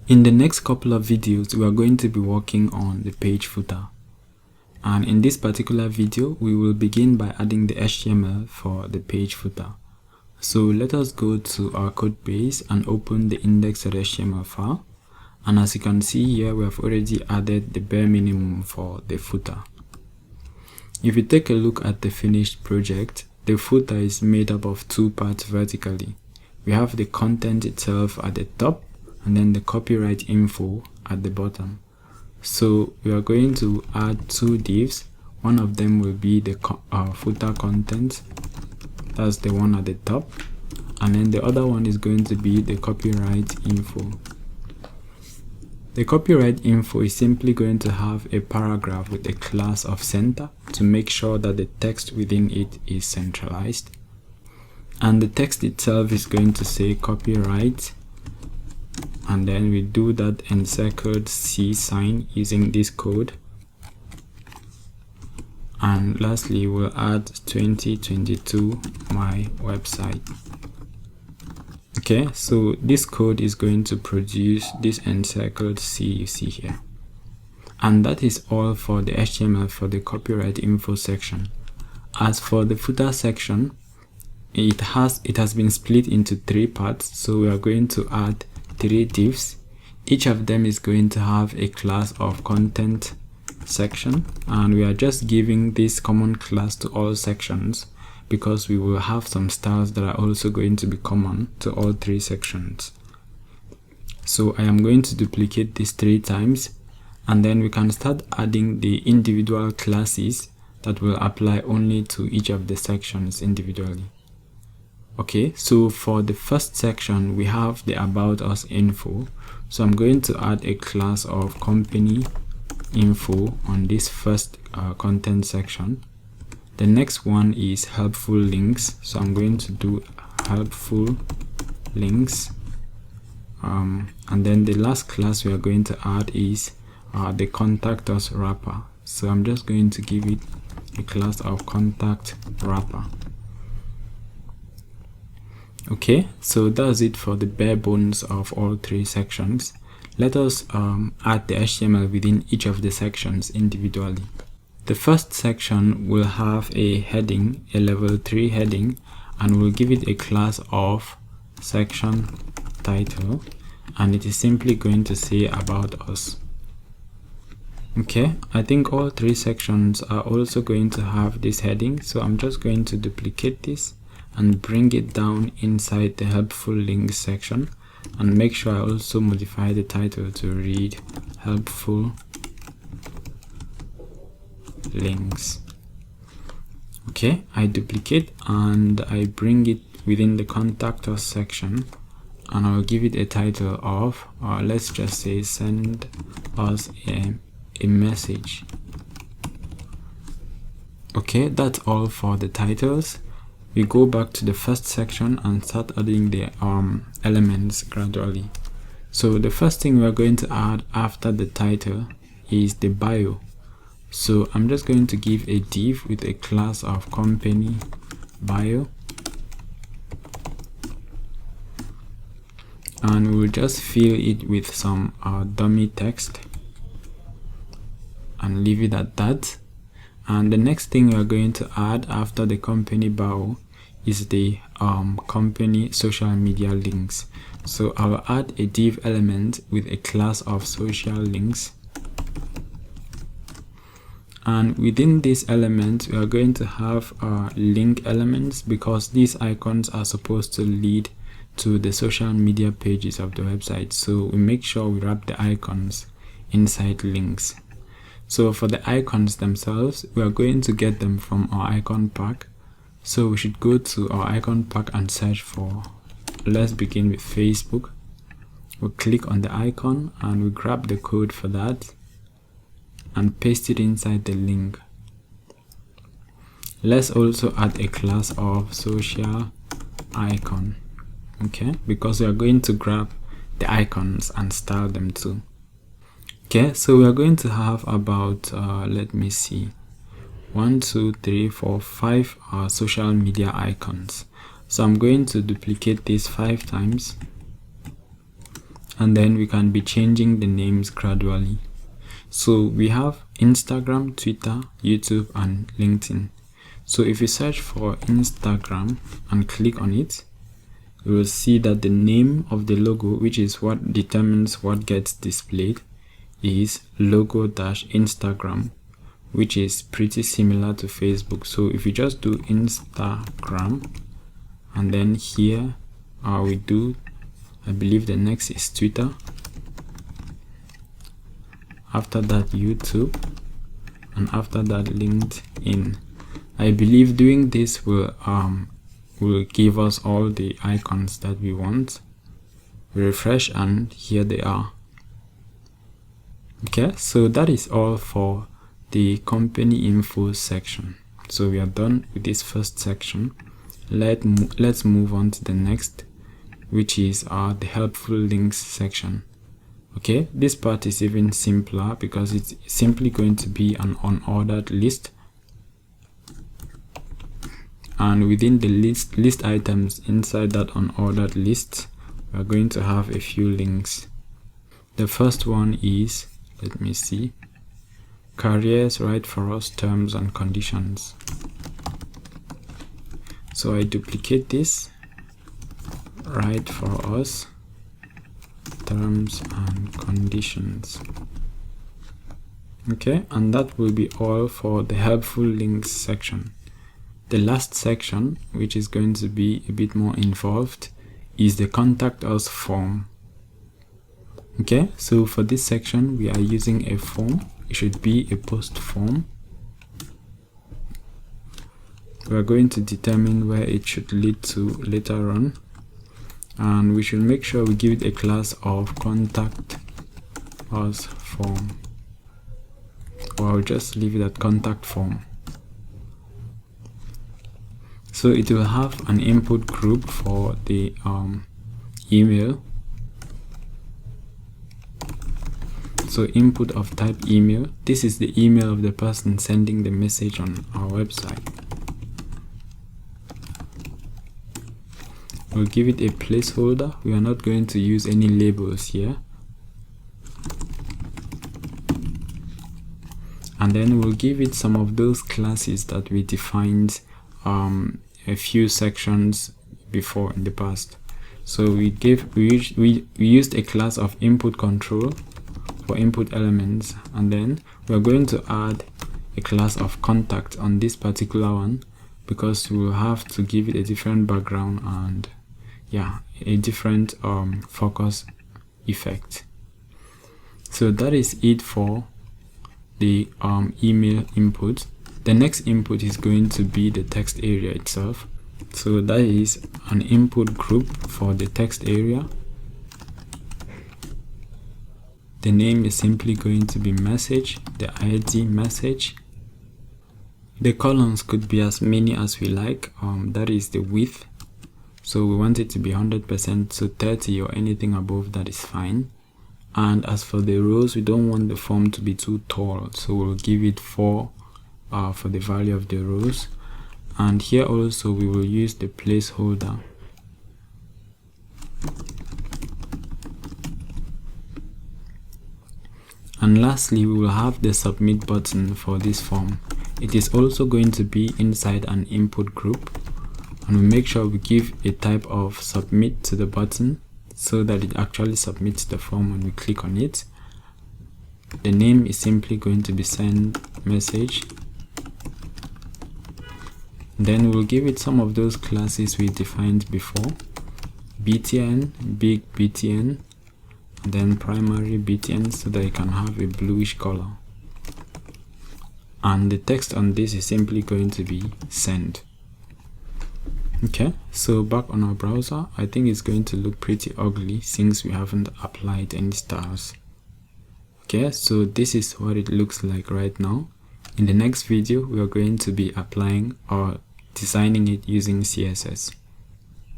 In the next couple of videos, we are going to be working on the page footer. And in this particular video, we will begin by adding the HTML for the page footer. So let us go to our code base and open the index.html file. And as you can see here, we have already added the bare minimum for the footer. If you take a look at the finished project, the footer is made up of two parts vertically. We have the content itself at the top and then the copyright info at the bottom. So we are going to add two divs. One of them will be the footer content, that's the one at the top, and then the other one is going to be the copyright info. The copyright info is simply going to have a paragraph with a class of center to make sure that the text within it is centralized. And the text itself is going to say copyright, and then we do that encircled C sign using this code. And lastly, we'll add 2022 my website. Okay, so this code is going to produce this encircled C you see here. And that is all for the HTML for the copyright info section. As for the footer section, it has been split into three parts, so we are going to add three divs. Each of them is going to have a class of content section, and we are just giving this common class to all sections because we will have some styles that are also going to be common to all three sections. So I am going to duplicate this 3 times, and then we can start adding the individual classes that will apply only to each of the sections individually. Okay, so for the first section, we have the about us info. So I'm going to add a class of company info on this first content section. The next one is helpful links. So I'm going to do helpful links. And then the last class we are going to add is the contact us wrapper. So I'm just going to give it a class of contact wrapper. Okay, so that's it for the bare bones of all three sections. Let us add the HTML within each of the sections individually. The first section will have a heading, a level 3 heading, and we'll give it a class of section title, and it is simply going to say about us. Okay, I think all three sections are also going to have this heading, so I'm just going to duplicate this and bring it down inside the helpful links section, and make sure I also modify the title to read helpful links. Okay, I duplicate and I bring it within the contact us section, and I'll give it a title of let's just say send us a message. Okay, that's all for the titles. We go back to the first section and start adding the elements gradually. So the first thing we're going to add after the title is the bio. So I'm just going to give a div with a class of company bio, and we'll just fill it with some dummy text and leave it at that. And the next thing we're going to add after the company bio is the company social media links. So I'll add a div element with a class of social links, and within this element we are going to have link elements, because these icons are supposed to lead to the social media pages of the website. So we make sure we wrap the icons inside links. So for the icons themselves, we are going to get them from our icon pack. So we should go to our icon pack and search for, let's begin with Facebook. We'll click on the icon and we grab the code for that and paste it inside the link. Let's also add a class of social icon, okay, because we are going to grab the icons and style them too. Okay, so we are going to have about let me see, 1 2 3 4 5 social media icons. So I'm going to duplicate this 5 times, and then we can be changing the names gradually. So we have Instagram, Twitter, YouTube, and LinkedIn. So if you search for Instagram and click on it, you will see that the name of the logo, which is what determines what gets displayed, is logo-Instagram, which is pretty similar to Facebook. So if you just do Instagram, and then here we do, I believe the next is Twitter, after that YouTube, and after that LinkedIn. I believe doing this will give us all the icons that we want. We refresh and here they are. Okay, so that is all for the company info section. So we are done with this first section. Let's move on to the next, which is the helpful links section. Okay, this part is even simpler because it's simply going to be an unordered list, and within the list items inside that unordered list, we are going to have a few links. The first one is, let me see, careers right for us, terms and conditions. So I duplicate this, right for us, terms and conditions. Okay, and that will be all for the helpful links section. The last section, which is going to be a bit more involved, is the contact us form. Okay, so for this section we are using a form. It should be a post form. We are going to determine where it should lead to later on, and we should make sure we give it a class of contact us form, or I'll just leave it at contact form. So it will have an input group for the email. So input of type email. This is the email of the person sending the message on our website. We'll give it a placeholder. We are not going to use any labels here. And then we'll give it some of those classes that we defined a few sections before in the past. So we used a class of input control for input elements, and then we're going to add a class of contact on this particular one because we'll have to give it a different background and a different focus effect. So that is it for the email input. The next input is going to be the text area itself. So that is an input group for the text area. The name is simply going to be message, the ID message. The columns could be as many as we like. That is the width. So we want it to be 100%, so 30 or anything above that is fine. And as for the rows, we don't want the form to be too tall, so we'll give it 4 for the value of the rows. And here also we will use the placeholder. And lastly, we will have the submit button for this form. It is also going to be inside an input group, and we make sure we give a type of submit to the button so that it actually submits the form when we click on it. The name is simply going to be send message. Then we'll give it some of those classes we defined before: BTN, big BTN, and then primary BTN, so that it can have a bluish color. And the text on this is simply going to be send. Okay, so back on our browser, I think it's going to look pretty ugly since we haven't applied any styles. Okay, so this is what it looks like right now. In the next video, we are going to be applying or designing it using CSS.